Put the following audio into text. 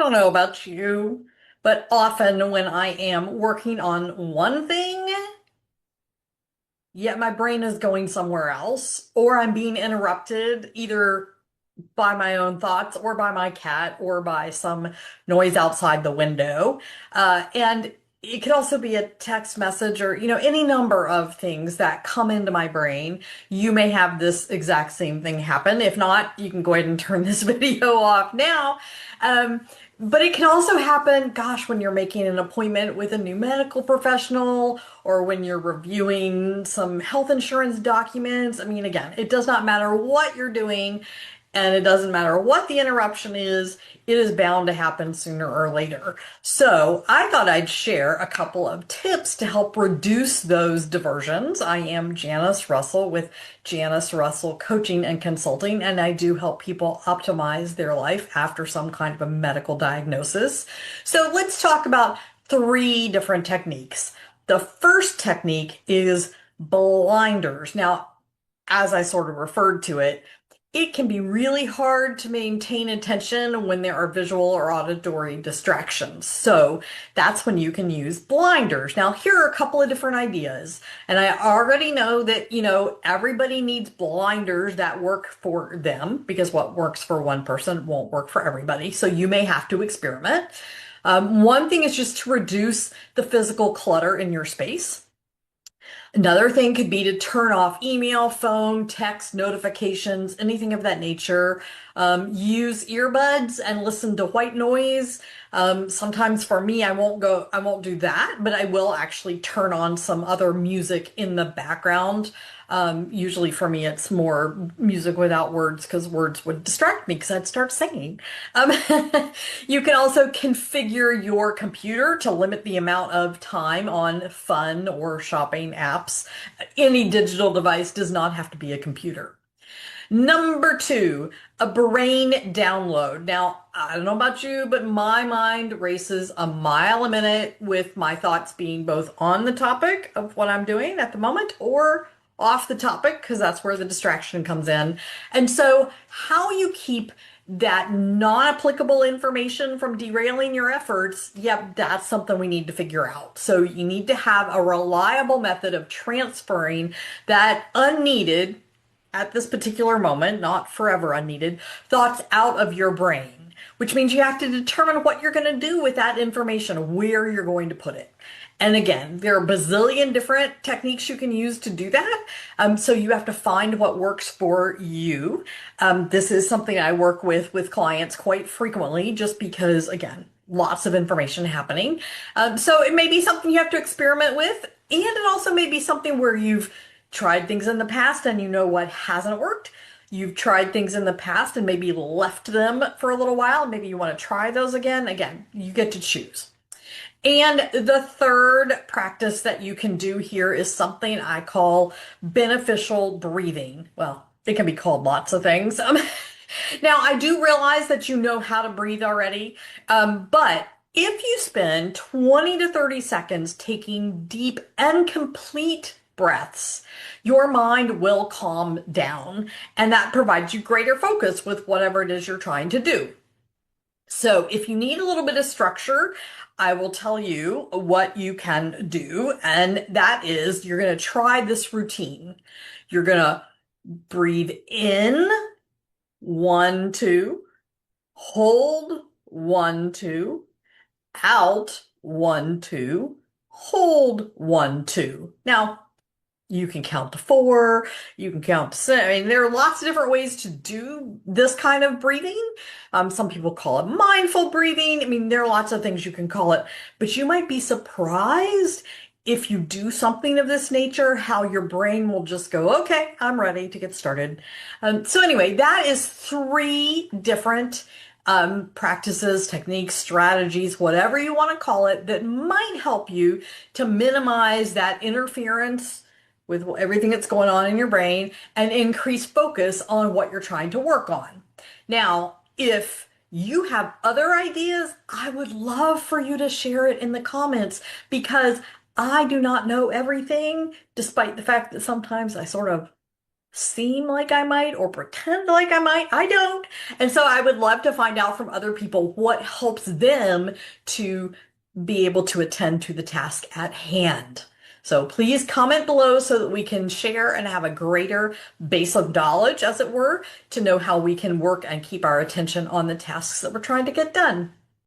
don't know about you, but often when I am working on one thing, yet my brain is going somewhere else, or I'm being interrupted either by my own thoughts or by my cat or by some noise outside the window. And it could also be a text message or, any number of things that come into my brain. You may have this exact same thing happen. If not, you can go ahead and turn this video off now. But it can also happen, gosh, when you're making an appointment with a new medical professional or when you're reviewing some health insurance documents. I mean, again, it does not matter what you're doing. And it doesn't matter what the interruption is, it is bound to happen sooner or later. So I thought I'd share a couple of tips to help reduce those diversions. I am Janice Russell with Janice Russell Coaching and Consulting, and I do help people optimize their life after some kind of a medical diagnosis. So let's talk about three different techniques. The first technique is blinders. Now, as I sort of referred to it, it can be really hard to maintain attention when there are visual or auditory distractions. So that's when you can use blinders. Now, here are a couple of different ideas. And I already know that, everybody needs blinders that work for them because what works for one person won't work for everybody. So you may have to experiment. One thing is just to reduce the physical clutter in your space. Another thing could be to turn off email, phone, text, notifications, anything of that nature. Use earbuds and listen to white noise. Sometimes for me, I won't do that, but I will actually turn on some other music in the background. Usually for me, it's more music without words because words would distract me because I'd start singing. Um, you can also configure your computer to limit the amount of time on fun or shopping apps. Any digital device does not have to be a computer. Number two, a brain download. Now, I don't know about you, but my mind races a mile a minute with my thoughts being both on the topic of what I'm doing at the moment or off the topic, because that's where the distraction comes in. And so, how you keep that non-applicable information from derailing your efforts, yep, that's something we need to figure out. So you need to have a reliable method of transferring that unneeded, at this particular moment, not forever unneeded, thoughts out of your brain, which means you have to determine what you're going to do with that information, where you're going to put it. And again, there are a bazillion different techniques you can use to do that. So you have to find what works for you. This is something I work with clients quite frequently, just because, again, lots of information happening. So it may be something you have to experiment with, and it also may be something where you've tried things in the past and you know what hasn't worked. You've tried things in the past and maybe left them for a little while. Maybe you want to try those again. Again, you get to choose. And the third practice that you can do here is something I call beneficial breathing. Well, it can be called lots of things. Now, I do realize that you know how to breathe already, but if you spend 20 to 30 seconds taking deep and complete breaths, your mind will calm down, and that provides you greater focus with whatever it is you're trying to do. So if you need a little bit of structure, I will tell you what you can do, and that is you're going to try this routine. You're going to breathe in, 1, 2, hold, 1, 2, out, 1, 2, hold, 1, 2. Now, you can count to 4, you can count to 6. I mean, there are lots of different ways to do this kind of breathing. Some people call it mindful breathing. I mean, there are lots of things you can call it, but you might be surprised if you do something of this nature, how your brain will just go, okay, I'm ready to get started. So anyway, that is 3 different practices, techniques, strategies, whatever you want to call it, that might help you to minimize that interference with everything that's going on in your brain and increase focus on what you're trying to work on. Now, if you have other ideas, I would love for you to share it in the comments because I do not know everything, despite the fact that sometimes I sort of seem like I might or pretend like I might. I don't. And so I would love to find out from other people what helps them to be able to attend to the task at hand. So please comment below so that we can share and have a greater base of knowledge, as it were, to know how we can work and keep our attention on the tasks that we're trying to get done.